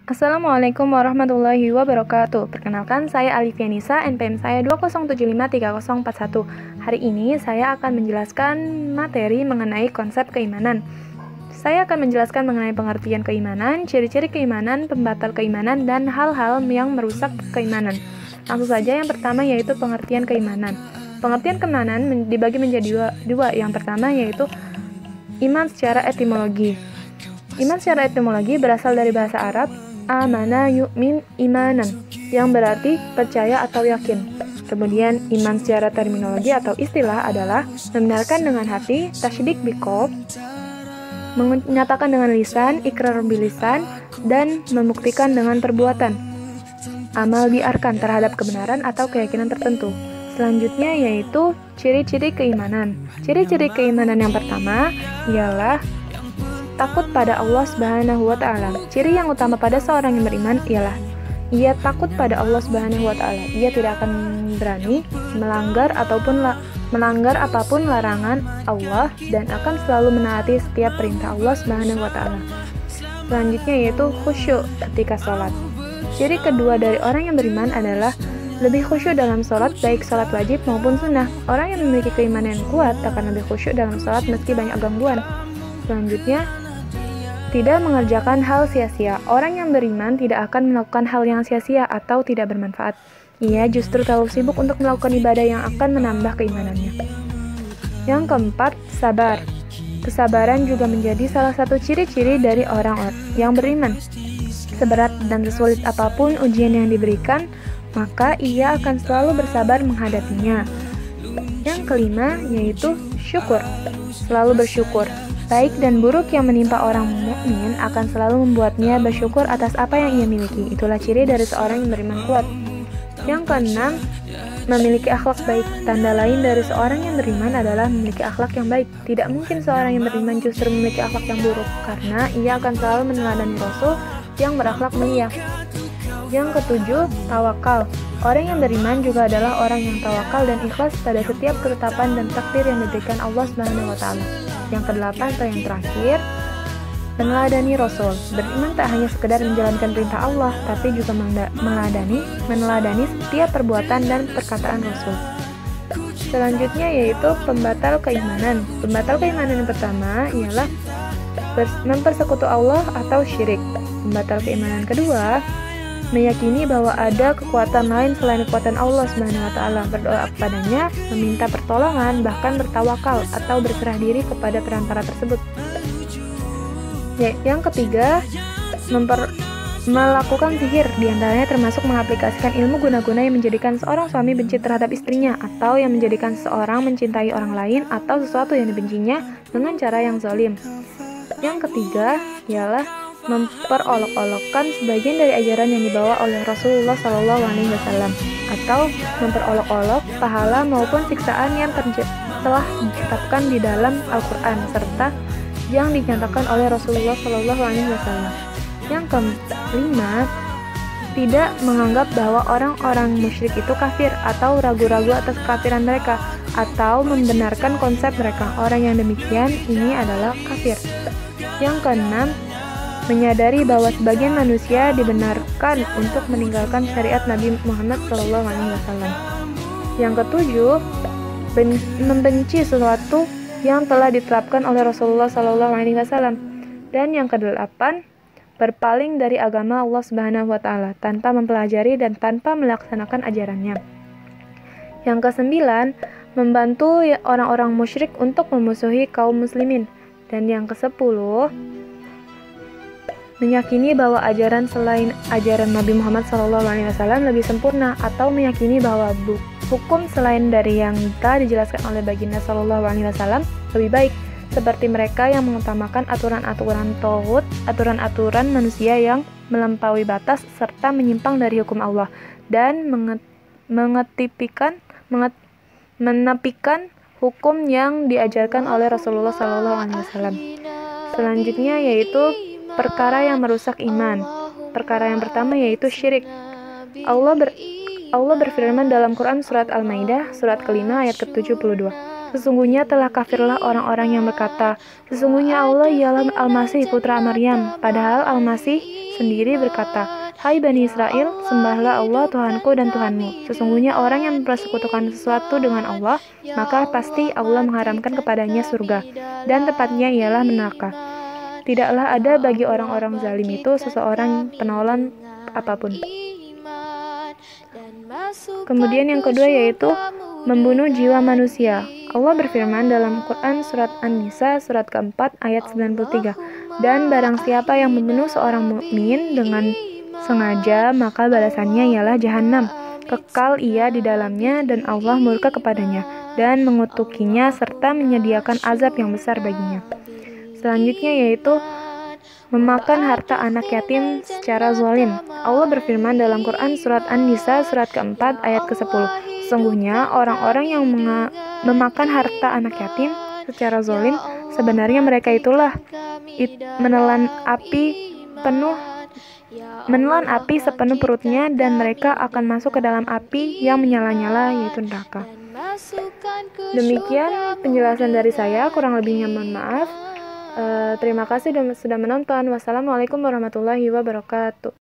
Assalamualaikum warahmatullahi wabarakatuh. Perkenalkan, saya Alifia Nisa, NPM saya 207534041. Hari ini saya akan menjelaskan materi mengenai konsep keimanan. Saya akan menjelaskan mengenai pengertian keimanan, ciri-ciri keimanan, pembatal keimanan, dan hal-hal yang merusak keimanan. Langsung saja, yang pertama yaitu pengertian keimanan. Pengertian keimanan dibagi menjadi dua. Yang pertama yaitu iman secara etimologi. Iman secara etimologi berasal dari bahasa Arab amana yu'min imanan, yang berarti percaya atau yakin. Kemudian iman secara terminologi atau istilah adalah membenarkan dengan hati, tasydik biqalb, menyatakan dengan lisan, ikrar bilisan, dan membuktikan dengan perbuatan, amal biarkan terhadap kebenaran atau keyakinan tertentu. Selanjutnya yaitu ciri-ciri keimanan. Ciri-ciri keimanan yang pertama ialah takut pada Allah Subhanahu wa Ta'ala. Ciri yang utama pada seorang yang beriman ialah ia takut pada Allah Subhanahu wa Ta'ala. Ia tidak akan berani melanggar apapun larangan Allah dan akan selalu menaati setiap perintah Allah Subhanahu wa Ta'ala. Selanjutnya yaitu khusyuk ketika sholat. Ciri kedua dari orang yang beriman adalah lebih khusyuk dalam sholat, baik sholat wajib maupun sunnah. Orang yang memiliki keimanan yang kuat akan lebih khusyuk dalam sholat meski banyak gangguan. Selanjutnya, tidak mengerjakan hal sia-sia. Orang yang beriman tidak akan melakukan hal yang sia-sia atau tidak bermanfaat. Ia justru terlalu sibuk untuk melakukan ibadah yang akan menambah keimanannya. Yang keempat, sabar. Kesabaran juga menjadi salah satu ciri-ciri dari orang yang beriman. Seberat dan sesulit apapun ujian yang diberikan, maka ia akan selalu bersabar menghadapinya. Yang kelima, yaitu syukur. Selalu bersyukur. Baik dan buruk yang menimpa orang mukmin akan selalu membuatnya bersyukur atas apa yang ia miliki. Itulah ciri dari seorang yang beriman kuat. Yang keenam, memiliki akhlak baik. Tanda lain dari seorang yang beriman adalah memiliki akhlak yang baik. Tidak mungkin seorang yang beriman justru memiliki akhlak yang buruk, karena ia akan selalu meneladani Rasul yang berakhlak mulia. Yang ketujuh, tawakal. Orang yang beriman juga adalah orang yang tawakal dan ikhlas pada setiap ketetapan dan takdir yang diberikan Allah Subhanahu wa Ta'ala. Yang kedelapan atau yang terakhir, meneladani Rasul. Beriman tak hanya sekedar menjalankan perintah Allah, tapi juga meneladani setiap perbuatan dan perkataan Rasul. Selanjutnya yaitu pembatal keimanan. Pembatal keimanan yang pertama ialah mempersekutu Allah atau syirik. Pembatal keimanan kedua, meyakini bahwa ada kekuatan lain selain kekuatan Allah Subhanahu wa Ta'ala, berdoa kepadanya, meminta pertolongan, bahkan bertawakal atau berserah diri kepada perantara tersebut. Yang ketiga, melakukan sihir, diantaranya termasuk mengaplikasikan ilmu guna-guna yang menjadikan seorang suami benci terhadap istrinya, atau yang menjadikan seseorang mencintai orang lain atau sesuatu yang dibencinya dengan cara yang zalim. Yang ketiga ialah memperolok-olokkan sebagian dari ajaran yang dibawa oleh Rasulullah SAW, atau memperolok-olok pahala maupun siksaan yang telah ditetapkan di dalam Al-Quran serta yang dinyatakan oleh Rasulullah SAW. Yang kelima, tidak menganggap bahwa orang-orang musyrik itu kafir atau ragu-ragu atas kekafiran mereka, atau membenarkan konsep mereka. Orang yang demikian ini adalah kafir. Yang keenam, menyadari bahwa sebagian manusia dibenarkan untuk meninggalkan syariat Nabi Muhammad SAW. Yang ketujuh, membenci sesuatu yang telah diterapkan oleh Rasulullah SAW. Dan yang kedelapan, berpaling dari agama Allah Subhanahu wa Ta'ala tanpa mempelajari dan tanpa melaksanakan ajarannya. Yang kesembilan, membantu orang-orang musyrik untuk memusuhi kaum muslimin. Dan yang kesepuluh, meyakini bahwa ajaran selain ajaran Nabi Muhammad SAW lebih sempurna, atau meyakini bahwa hukum selain dari yang telah dijelaskan oleh baginda SAW lebih baik, seperti mereka yang mengutamakan aturan-aturan tauhid, aturan-aturan manusia yang melampaui batas serta menyimpang dari hukum Allah, dan menepikan hukum yang diajarkan oleh Rasulullah SAW. Selanjutnya yaitu perkara yang merusak iman. Perkara yang pertama yaitu syirik. Allah berfirman dalam Quran surat Al-Maidah surat kelima ayat ke-72. Sesungguhnya telah kafirlah orang-orang yang berkata, sesungguhnya Allah ialah Al-Masih putra Maryam. Padahal Al-Masih sendiri berkata, hai Bani Israel, sembahlah Allah Tuhanku dan Tuhanmu. Sesungguhnya orang yang mempersekutukan sesuatu dengan Allah, maka pasti Allah mengharamkan kepadanya surga, dan tepatnya ialah neraka. Tidaklah ada bagi orang-orang zalim itu seseorang penolong apapun. Kemudian yang kedua yaitu membunuh jiwa manusia. Allah berfirman dalam Quran surat An-Nisa surat keempat ayat 93. Dan barang siapa yang membunuh seorang mukmin dengan sengaja, maka balasannya ialah jahanam. Kekal ia di dalamnya dan Allah murka kepadanya dan mengutukinya serta menyediakan azab yang besar baginya. Selanjutnya yaitu memakan harta anak yatim secara zalim. Allah berfirman dalam Quran surat An-Nisa surat keempat ayat ke-10. Sesungguhnya orang-orang yang memakan harta anak yatim secara zalim, sebenarnya mereka itulah menelan api sepenuh perutnya, dan mereka akan masuk ke dalam api yang menyala-nyala, yaitu neraka. Demikian penjelasan dari saya, kurang lebihnya mohon maaf. Terima kasih sudah menonton. Wassalamualaikum warahmatullahi wabarakatuh.